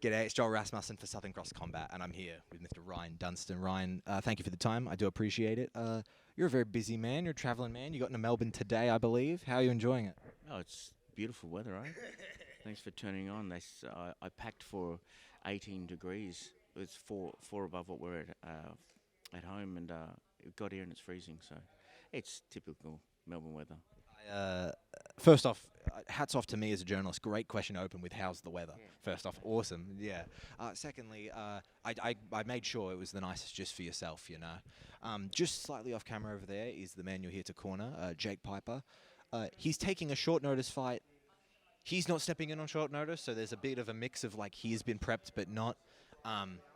G'day, it's Joel Rasmussen for Southern Cross Combat, and I'm here with Mr. Ryan Dunstan. Ryan, thank you for the time. I do appreciate it. You're a very busy man. You're a travelling man. You got into Melbourne today, I believe. How are you enjoying it? Oh, it's beautiful weather, right? Thanks for turning on. I packed for 18 degrees. It's four above what we're at home, and it got here and it's freezing. So it's typical Melbourne weather. First off, hats off to me as a journalist. Great question to open with, how's the weather? Yeah. First off, awesome, yeah. Secondly, I made sure it was the nicest just for yourself, you know. Just slightly off camera over there is the man you're here to corner, Jake Piper. He's taking a short notice fight. He's not stepping in on short notice, so there's a bit of a mix of like he's been prepped but not.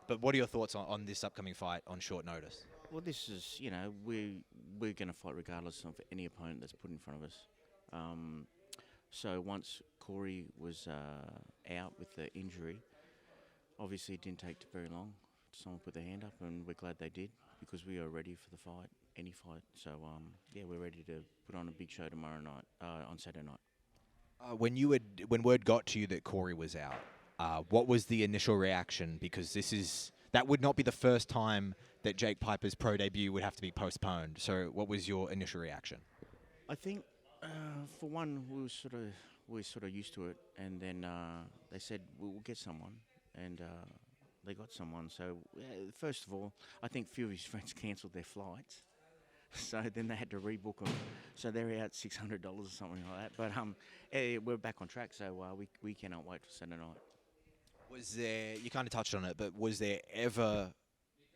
But what are your thoughts on this upcoming fight on short notice? Well, this is, we're going to fight regardless of any opponent that's put in front of us. So once Corey was out with the injury, obviously it didn't take very long. Someone put their hand up, and we're glad they did because we are ready for the fight, any fight. So yeah, we're ready to put on a big show tomorrow night, on Saturday night. When word got to you that Corey was out, what was the initial reaction? Because that would not be the first time that Jake Piper's pro debut would have to be postponed. So what was your initial reaction? I think, for one, we were sort of used to it, and then they said we'll get someone, and they got someone. So first of all, I think a few of his friends cancelled their flights, so then they had to rebook them. So they're out $600 or something like that. But we're back on track, so we cannot wait for Saturday night. Was there? You kind of touched on it, but was there ever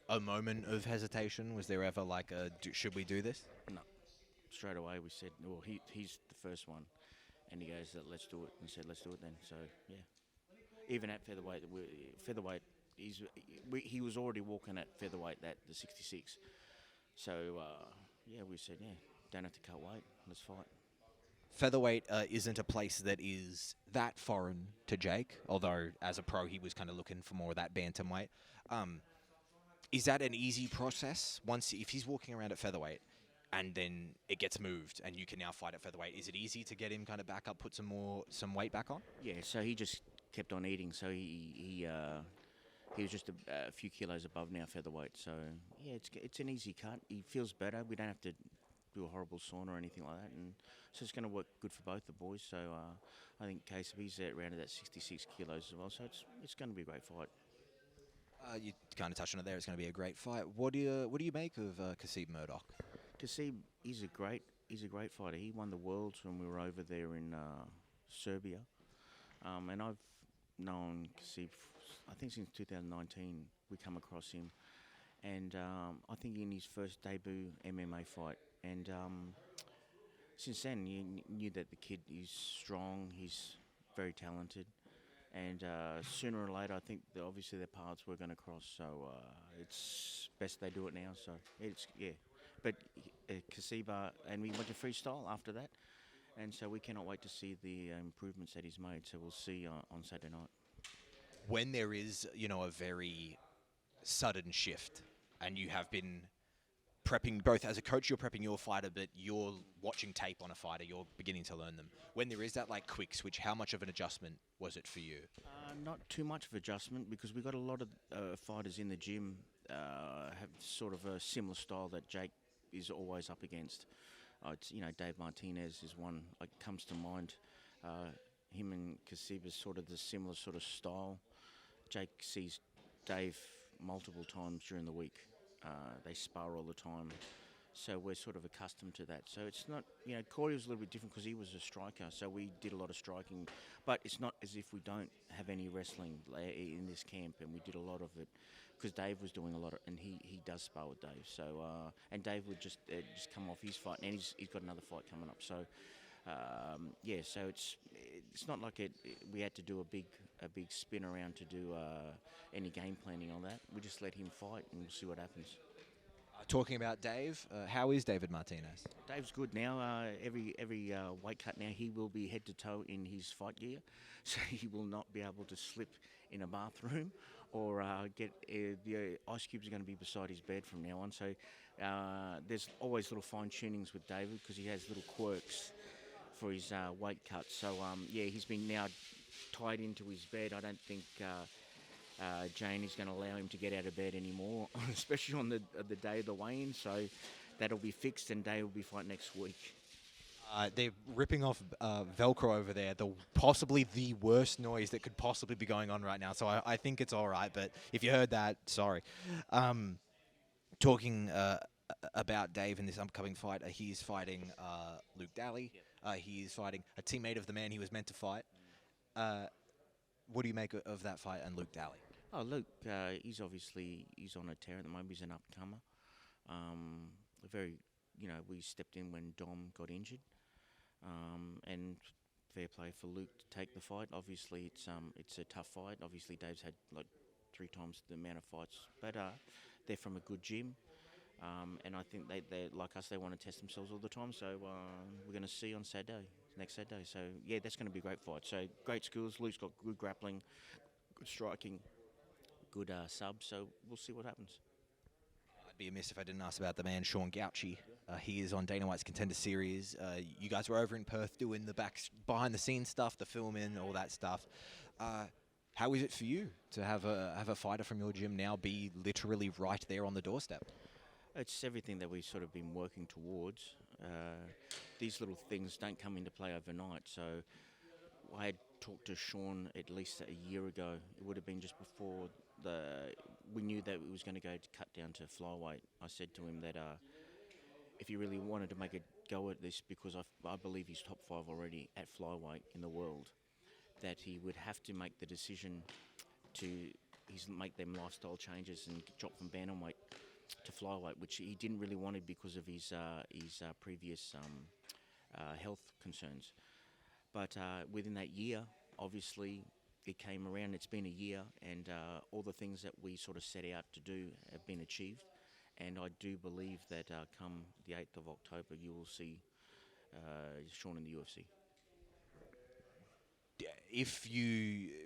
a moment of hesitation? Was there ever like should we do this? No. Straight away we said, well, he's the first one, and he goes, let's do it, and said, let's do it then. So yeah, even at featherweight, he was already walking at featherweight at the 66. So yeah, we said, yeah, don't have to cut weight, let's fight. Featherweight isn't a place that is that foreign to Jake, although as a pro he was kind of looking for more of that bantamweight. Is that an easy process if he's walking around at featherweight? And then it gets moved, and you can now fight at featherweight. Is it easy to get him kind of back up, put some weight back on? Yeah, so he just kept on eating. So he was just a few kilos above now featherweight. So yeah, it's an easy cut. He feels better. We don't have to do a horrible sauna or anything like that, and so it's going to work good for both the boys. So I think KCB's around that 66 kilos as well. So it's going to be a great fight. You kind of touched on it there. It's going to be a great fight. What do you make of Kasib Murdoch? Kasib, he's a great fighter. He won the Worlds when we were over there in Serbia, and I've known Kasib, I think since 2019 we come across him, and I think in his first debut MMA fight, and since then you knew that the kid is strong, he's very talented, and sooner or later I think obviously their paths were going to cross, so it's best they do it now. So yeah. But Kasib, and we went to freestyle after that, and so we cannot wait to see the improvements that he's made. So we'll see on Saturday night. When there is, a very sudden shift, and you have been prepping, both as a coach, you're prepping your fighter, but you're watching tape on a fighter, you're beginning to learn them. When there is that like quick switch, how much of an adjustment was it for you? Not too much of adjustment, because we've got a lot of fighters in the gym have sort of a similar style that Jake is always up against. It's, Dave Martinez is one like comes to mind. Him and Kasib is sort of the similar sort of style. Jake sees Dave multiple times during the week. They spar all the time, so we're sort of accustomed to that. So it's not, Corey was a little bit different because he was a striker, so we did a lot of striking, but it's not as if we don't have any wrestling in this camp, and we did a lot of it because Dave was doing a lot of, and he does spar with Dave. So and Dave would just come off his fight, and he's got another fight coming up. So yeah, so it's not like we had to do a big spin around to do any game planning on that. We just let him fight, and we'll see what happens. Talking about Dave, how is David Martinez? Dave's good now. Every weight cut now, he will be head to toe in his fight gear, so he will not be able to slip in a bathroom or get the ice cubes are going to be beside his bed from now on. So there's always little fine tunings with David because he has little quirks for his weight cut. So yeah, he's been now tied into his bed. I don't think Jane is going to allow him to get out of bed anymore, especially on the day of the weigh-in. So that'll be fixed, and Day will be fighting next week. They're ripping off Velcro over there, possibly the worst noise that could possibly be going on right now. So I think it's all right, but if you heard that, sorry. Talking about Dave in this upcoming fight, he's fighting Luke Daly. He's fighting a teammate of the man he was meant to fight. What do you make of that fight and Luke Daly? Oh, Luke, he's on a tear at the moment. He's an up-and-comer. We stepped in when Dom got injured. And fair play for Luke to take the fight. Obviously, it's a tough fight. Obviously, Dave's had like 3 times the amount of fights, but they're from a good gym, and I think they like us. They want to test themselves all the time. So we're going to see on next Saturday. So yeah, that's going to be a great fight. So great skills. Luke's got good grappling, good striking, good subs. So we'll see what happens. I'd be amiss if I didn't ask about the man, Sean Gauci. He is on Dana White's Contender series. You guys were over in Perth doing the behind-the-scenes stuff, the filming, all that stuff. How is it for you to have a fighter from your gym now be literally right there on the doorstep? It's everything that we've sort of been working towards. These little things don't come into play overnight. So I had talked to Sean at least a year ago. It would have been just before we knew that it was going to go to cut down to flyweight. I said to him that if he really wanted to make a go at this, because I believe he's top 5 already at flyweight in the world, that he would have to make the decision to make them lifestyle changes and drop from bantamweight to flyweight, which he didn't really want it because of his previous health concerns. But within that year, obviously, it came around. It's been a year, and all the things that we sort of set out to do have been achieved. And I do believe that come the 8th of October, you will see Sean in the UFC.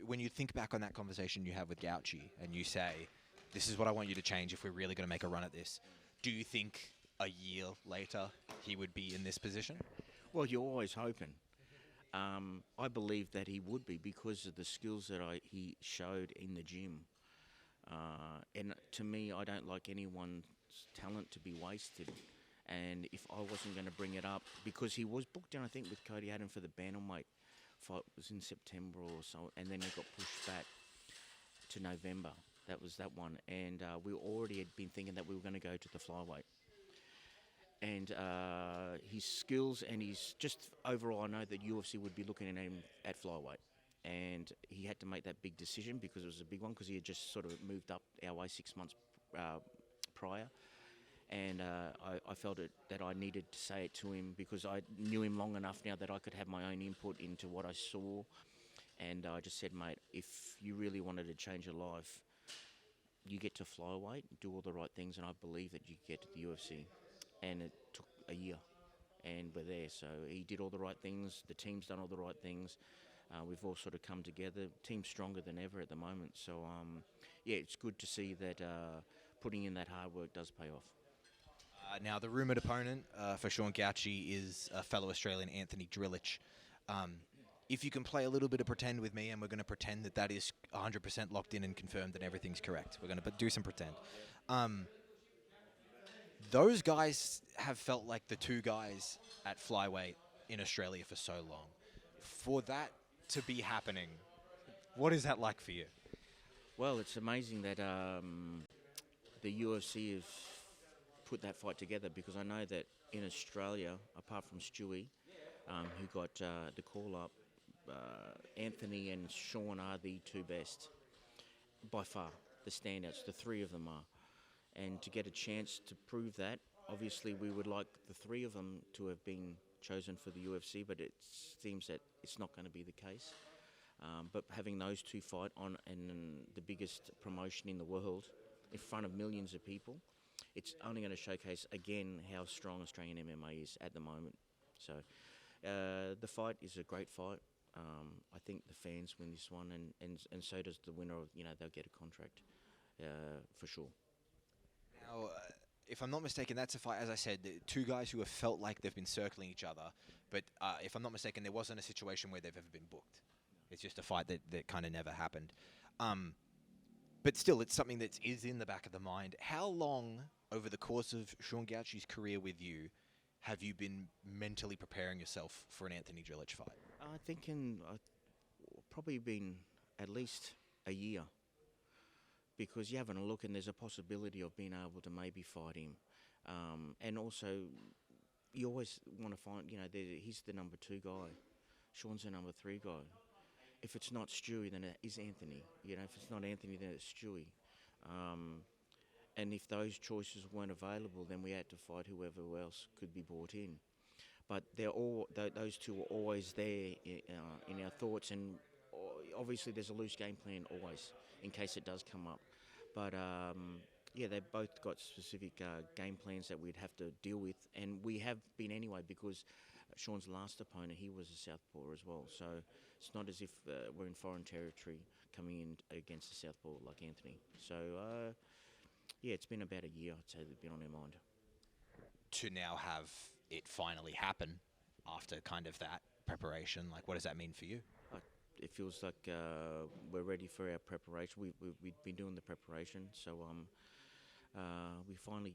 When you think back on that conversation you have with Gauci and you say, this is what I want you to change if we're really going to make a run at this, do you think a year later he would be in this position? Well, you're always hoping. I believe that he would be because of the skills that he showed in the gym. And to me, I don't like anyone's talent to be wasted. And if I wasn't going to bring it up, because he was booked in, I think, with Cody Haddon for the bantamweight fight, was in September or so, and then it got pushed back to November. That was that one. And we already had been thinking that we were going to go to the flyweight. And his skills and his just overall, I know that UFC would be looking at him at flyweight. And he had to make that big decision because it was a big one, because he had just sort of moved up our way 6 months prior. And I felt that I needed to say it to him because I knew him long enough now that I could have my own input into what I saw. And I just said, mate, if you really wanted to change your life, you get to flyweight, do all the right things, and I believe that you get to the UFC. And it took a year, and we're there. So he did all the right things. The team's done all the right things. We've all sort of come together. Team's stronger than ever at the moment. So, yeah, it's good to see that putting in that hard work does pay off. Now, the rumoured opponent for Sean Gauci is fellow Australian Anthony Drillich. If you can play a little bit of pretend with me, and we're going to pretend that is 100% locked in and confirmed that everything's correct. We're going to do some pretend. Those guys have felt like the 2 guys at flyweight in Australia for so long. For that to be happening, what is that like for you? Well, it's amazing that the UFC have put that fight together, because I know that in Australia, apart from Stewie, who got the call-up, Anthony and Sean are the 2 best, by far, the standouts, the 3 of them are. And to get a chance to prove that, obviously we would like the 3 of them to have been chosen for the UFC, but it seems that it's not going to be the case. But having those 2 fight on in the biggest promotion in the world, in front of millions of people, it's only going to showcase again how strong Australian MMA is at the moment. So the fight is a great fight. I think the fans win this one, and so does the winner of, they'll get a contract for sure. Now, if I'm not mistaken, that's a fight, as I said, 2 guys who have felt like they've been circling each other. But if I'm not mistaken, there wasn't a situation where they've ever been booked. It's just a fight that kind of never happened. but still, it's something that is in the back of the mind. How long over the course of Sean Gauci's career with you have you been mentally preparing yourself for an Anthony Drillich fight? I think probably been at least a year, because you're having a look and there's a possibility of being able to maybe fight him. And also, you always want to find, he's the number 2 guy. Sean's the number 3 guy. If it's not Stewie, then it is Anthony. If it's not Anthony, then it's Stewie. And if those choices weren't available, then we had to fight whoever else could be brought in. But those two were always there in our thoughts, and obviously there's a loose game plan always in case it does come up. But they both got specific game plans that we'd have to deal with, and we have been anyway, because Sean's last opponent, he was a southpaw as well. So it's not as if we're in foreign territory coming in against a southpaw like Anthony. So it's been about a year, I'd say, that's been on our mind. To now have it finally happen after kind of that preparation, like, what does that mean for you? It feels like we're ready for our preparation. We've been doing the preparation, so we finally,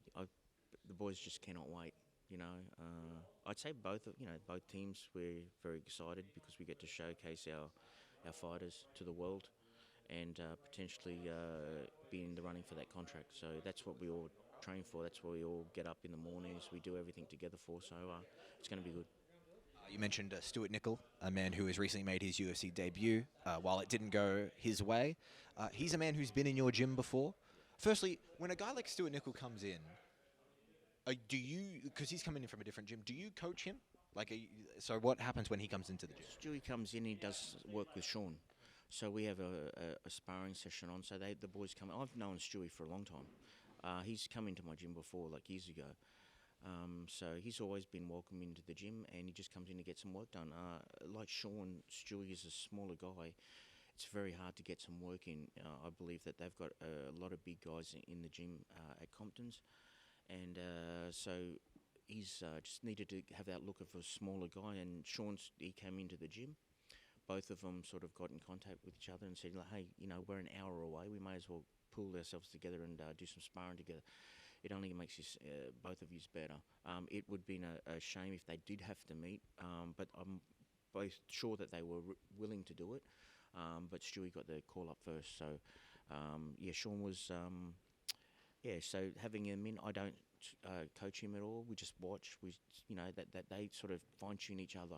the boys just cannot wait. I'd say both teams, we're very excited because we get to showcase our fighters to the world, and potentially be in the running for that contract. So that's what we all train for. That's what we all get up in the mornings. We do everything together for. So it's going to be good. You mentioned Stuart Nickel, a man who has recently made his UFC debut. While it didn't go his way, he's a man who's been in your gym before. Firstly, when a guy like Stuart Nickel comes in, do you, because he's coming in from a different gym, do you coach him? So what happens when he comes into the gym? Stewie comes in, he does work with Sean. So we have a sparring session on. So the boys come. I've known Stewie for a long time. He's come into my gym before, like years ago. So he's always been welcome into the gym, and he just comes in to get some work done. Like Sean, Stewie is a smaller guy. It's very hard to get some work in. I believe that they've got a lot of big guys in the gym at Compton's, and so he's just needed to have that look of a smaller guy. And he came into the gym. Both of them sort of got in contact with each other and said, hey, we're an hour away. We may as well pull ourselves together and do some sparring together. It only makes both of you better. It would have been a shame if they did have to meet, but I'm both sure that they were willing to do it. But Stewie got the call up first. So, Sean was, so having him in, I don't coach him at all. We just watch. That they sort of fine-tune each other.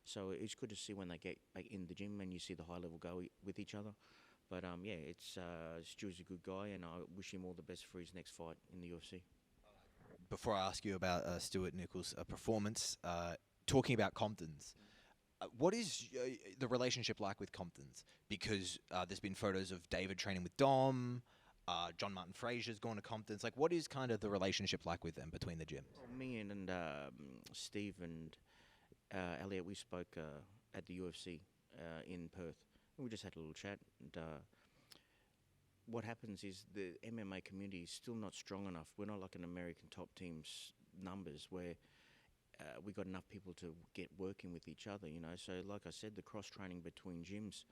So it's good to see when they get back in the gym and you see the high level go with each other. But Stuart's a good guy, and I wish him all the best for his next fight in the UFC. Before I ask you about Stuart Nickel's performance, talking about Compton's, what is the relationship like with Compton's? Because there's been photos of David training with Dom, John Martin Frazier's gone to Compton's. Like, what is kind of the relationship like with them between the gyms? Well, me and Steve and Elliot, we spoke at the UFC in Perth. We just had a little chat, and what happens is the MMA community is still not strong enough. We're not like an American top team's numbers where we got enough people to get working with each other, So like I said, the cross-training between gyms,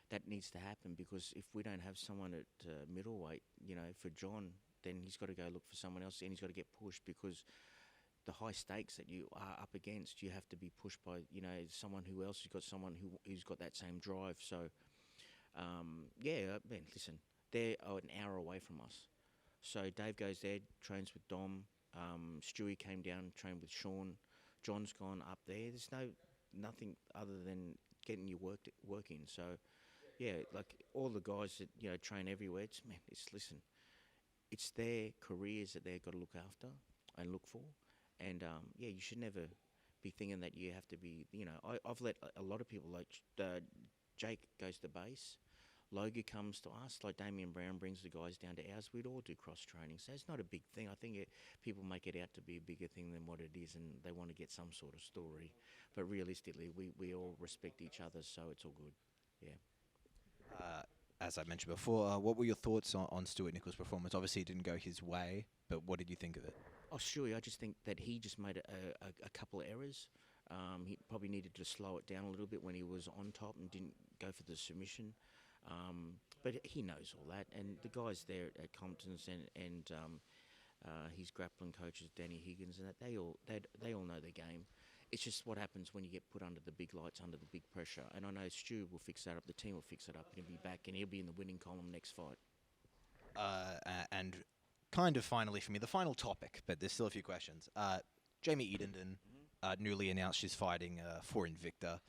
that needs to happen, because if we don't have someone at middleweight, for John, then he's got to go look for someone else, and he's got to get pushed, because the high stakes that you are up against, you have to be pushed by, someone who else has got someone who's got that same drive. So, man, listen, they're an hour away from us. So Dave goes there, trains with Dom. Stewie came down, trained with Sean. John's gone up there. There's nothing other than getting your work in. So, like all the guys that train everywhere. It's their careers that they've got to look after and look for. And, you should never be thinking that you have to be, I've let a lot of people, like Jake goes to base, Logie comes to us, like Damian Brown brings the guys down to ours. We'd all do cross-training, so it's not a big thing. I think people make it out to be a bigger thing than what it is, and they want to get some sort of story. But realistically, we all respect each other, so it's all good, yeah. As I mentioned before, what were your thoughts on Stuart Nickel's performance? Obviously, it didn't go his way, but what did you think of it? Oh, Stewie, I just think that he just made a couple of errors. He probably needed to slow it down a little bit when he was on top and didn't go for the submission. but he knows all that, and the guys there at Compton's and his grappling coaches, Danny Higgins, and that they all know the game. It's just what happens when you get put under the big lights, under the big pressure. And I know Stu will fix that up. The team will fix it up, and he'll be back, and he'll be in the winning column next fight. And kind of finally for me, the final topic, but there's still a few questions. Jamie Edenden, newly announced she's fighting for Invicta.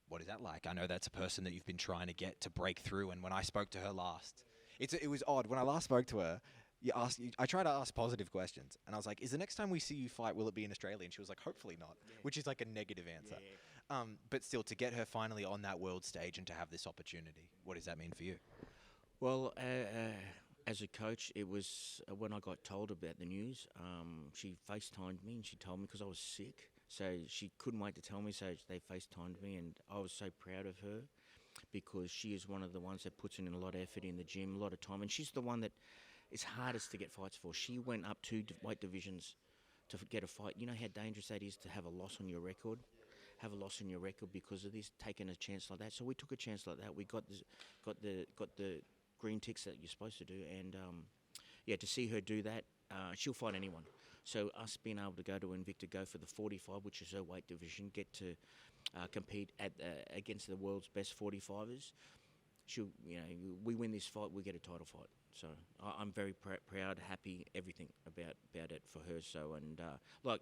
What is that like? I know that's a person that you've been trying to get to break through, and when I spoke to her last, it was odd. When I last spoke to her, I try to ask positive questions, and I was like, is the next time we see you fight, will it be in Australia? And she was like, hopefully not, which is like a negative answer. But still, to get her finally on that world stage and to have this opportunity, what does that mean for you? Well, as a coach, it was when I got told about the news, she FaceTimed me and she told me because I was sick. So she couldn't wait to tell me, so they FaceTimed me, and I was so proud of her because she is one of the ones that puts in a lot of effort in the gym, a lot of time, and she's the one that is hardest to get fights for. She went up 2 weight divisions to get a fight. You know how dangerous that is to have a loss on your record? Have a loss on your record because of this, taking a chance like that. So we took a chance like that. We got the green ticks that you're supposed to do, and to see her do that, she'll fight anyone. So us being able to go to Invicta, go for the 45, which is her weight division, get to compete against the world's best 45ers. We win this fight, we get a title fight. So I'm very proud, happy, everything about it for her. So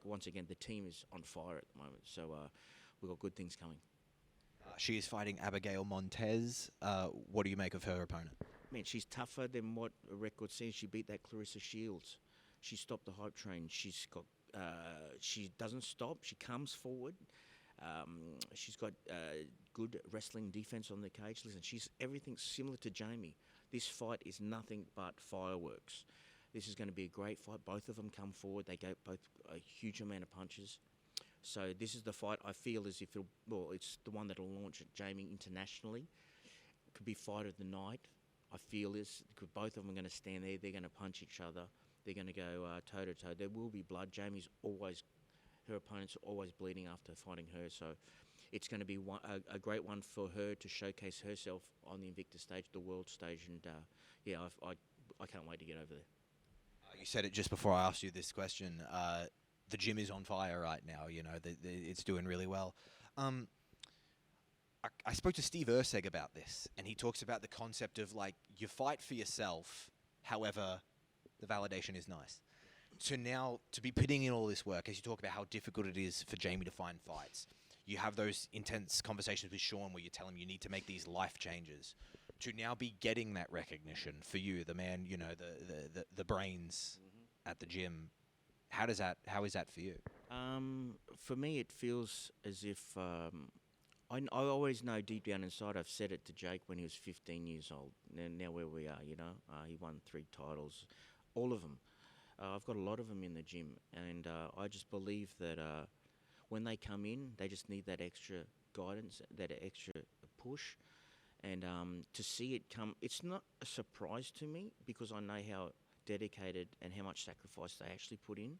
once again, the team is on fire at the moment. So we've got good things coming. She is fighting Abigail Montez. What do you make of her opponent? Man, she's tougher than what a record says. She beat that Clarissa Shields. She stopped the hype train. She's got. She doesn't stop. She comes forward. She's got good wrestling defense on the cage. Listen, she's everything similar to Jamie. This fight is nothing but fireworks. This is going to be a great fight. Both of them come forward. They go both a huge amount of punches. So this is the fight I feel as if it's the one that will launch Jamie internationally. It could be fight of the night. I feel because both of them are going to stand there. They're going to punch each other. They're going to go toe to toe. There will be blood. Her opponents are always bleeding after fighting her. So it's going to be a great one for her to showcase herself on the Invicta stage, the world stage, and I can't wait to get over there. You said it just before I asked you this question. The gym is on fire right now. You know, it's doing really well. I spoke to Steve Urseg about this, and he talks about the concept of like you fight for yourself, however, the validation is nice. So now to be putting in all this work, as you talk about how difficult it is for Jamie to find fights, you have those intense conversations with Sean where you tell him you need to make these life changes. To now be getting that recognition for you, the man, you know, the brains at the gym. How is that for you? For me, it feels as if I always know deep down inside. I've said it to Jake when he was 15 years old. Now where we are, you know, he won 3 titles, all of them. I've got a lot of them in the gym, and I just believe that when they come in, they just need that extra guidance, that extra push, and to see it come. It's not a surprise to me because I know how dedicated and how much sacrifice they actually put in.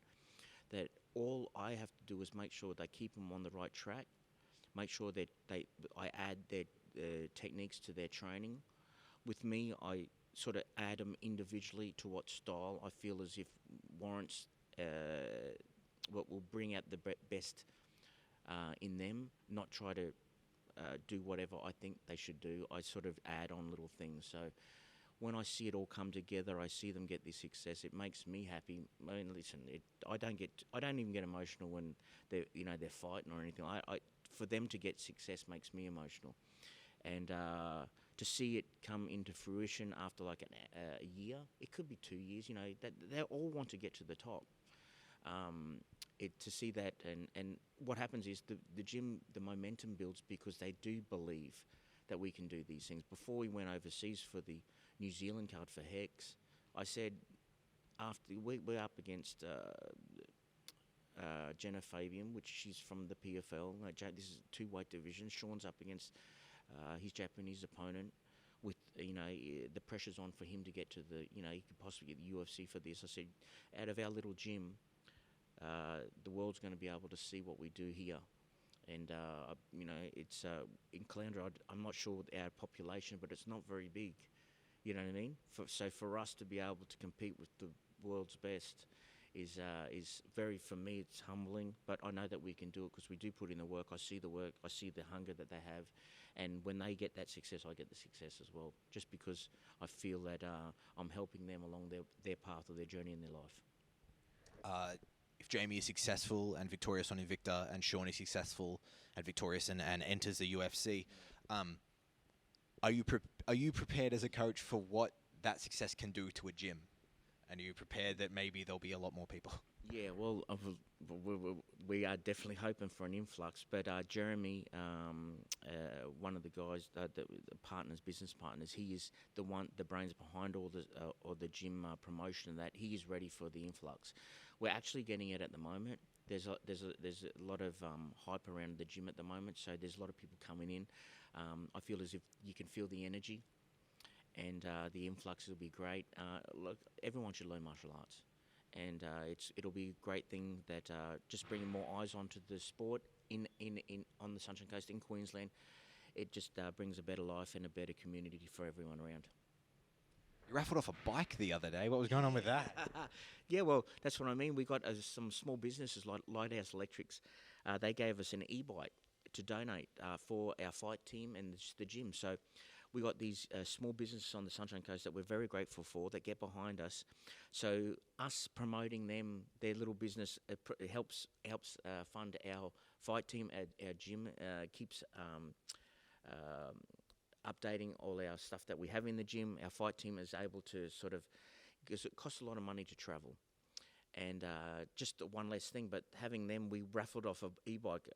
That all I have to do is make sure they keep them on the right track, make sure that I add their techniques to their training. With me, I sort of add them individually to what style I feel as if warrants what will bring out the best in them, not try to do whatever I think they should do. I sort of add on little things. So when I see it all come together, I see them get this success. It makes me happy. I mean, listen, I don't even get emotional when they're fighting or anything. For them to get success makes me emotional, and to see it come into fruition after like a year, it could be 2 years. You know, that they all want to get to the top. To see that, and what happens is the gym, the momentum builds because they do believe that we can do these things. Before we went overseas for the New Zealand card for Hex, I said after we're up against Jenna Fabian, which she's from the PFL. This is 2 weight divisions. Sean's up against his Japanese opponent. With the pressure's on for him to get to he could possibly get the UFC for this. I said, out of our little gym, the world's going to be able to see what we do here, And it's in Caloundra. I'm not sure our population, but it's not very big. You know what I mean? So for us to be able to compete with the world's best is very, for me, it's humbling. But I know that we can do it because we do put in the work. I see the work. I see the hunger that they have, and when they get that success, I get the success as well. Just because I feel that I'm helping them along their path or their journey in their life. If Jamie is successful and victorious on Invicta, and Sean is successful and victorious and enters the UFC, are you prepared as a coach for what that success can do to a gym? And are you prepared that maybe there'll be a lot more people? Yeah, well, we are definitely hoping for an influx. But Jeremy, one of the guys, the business partners, he is the brains behind all the gym promotion and that. He is ready for the influx. We're actually getting it at the moment. There's a lot of hype around the gym at the moment, so there's a lot of people coming in. I feel as if you can feel the energy, and the influx will be great. Look, everyone should learn martial arts, and it'll be a great thing that just bringing more eyes onto the sport on the Sunshine Coast in Queensland. It just brings a better life and a better community for everyone around. You raffled off a bike the other day. What was going on with that? Yeah, well, that's what I mean. We got some small businesses like Lighthouse Electrics. They gave us an e-bike to donate for our fight team and the gym. So we got these small businesses on the Sunshine Coast that we're very grateful for that get behind us. So us promoting them, their little business, it helps fund our fight team, our gym, keeps updating all our stuff that we have in the gym. Our fight team is able to because it costs a lot of money to travel. And just one less thing, but having them, we raffled off an e-bike.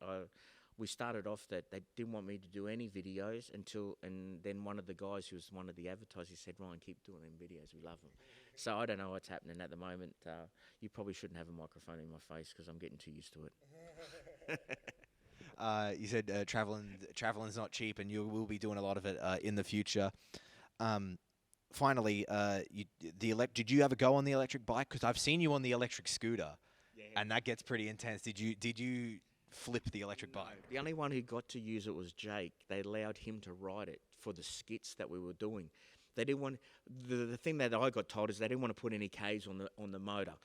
We started off that they didn't want me to do any videos and then one of the guys who was one of the advertisers said, Ryan, keep doing them videos, we love them. So I don't know what's happening at the moment. You probably shouldn't have a microphone in my face because I'm getting too used to it. You said traveling's not cheap, and you will be doing a lot of it in the future. Finally, did you ever go on the electric bike? Because I've seen you on the electric scooter, and that gets pretty intense. Did you flip the electric bike? The only one who got to use it was Jake. They allowed him to ride it for the skits that we were doing. They didn't want the thing that I got told is they didn't want to put any Ks on the motor.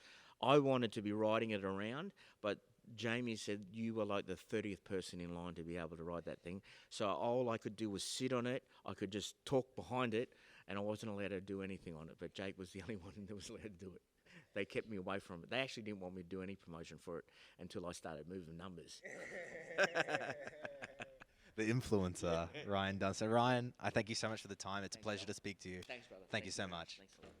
I wanted to be riding it around, but Jamie said you were like the 30th person in line to be able to ride that thing. So all I could do was sit on it. I could just talk behind it, and I wasn't allowed to do anything on it. But Jake was the only one that was allowed to do it. They kept me away from it. They actually didn't want me to do any promotion for it until I started moving numbers. The influencer, Ryan Dunstan. Ryan, I thank you so much for the time. It's a pleasure to speak to you. Thanks, brother. Thank you so much. Thanks a lot.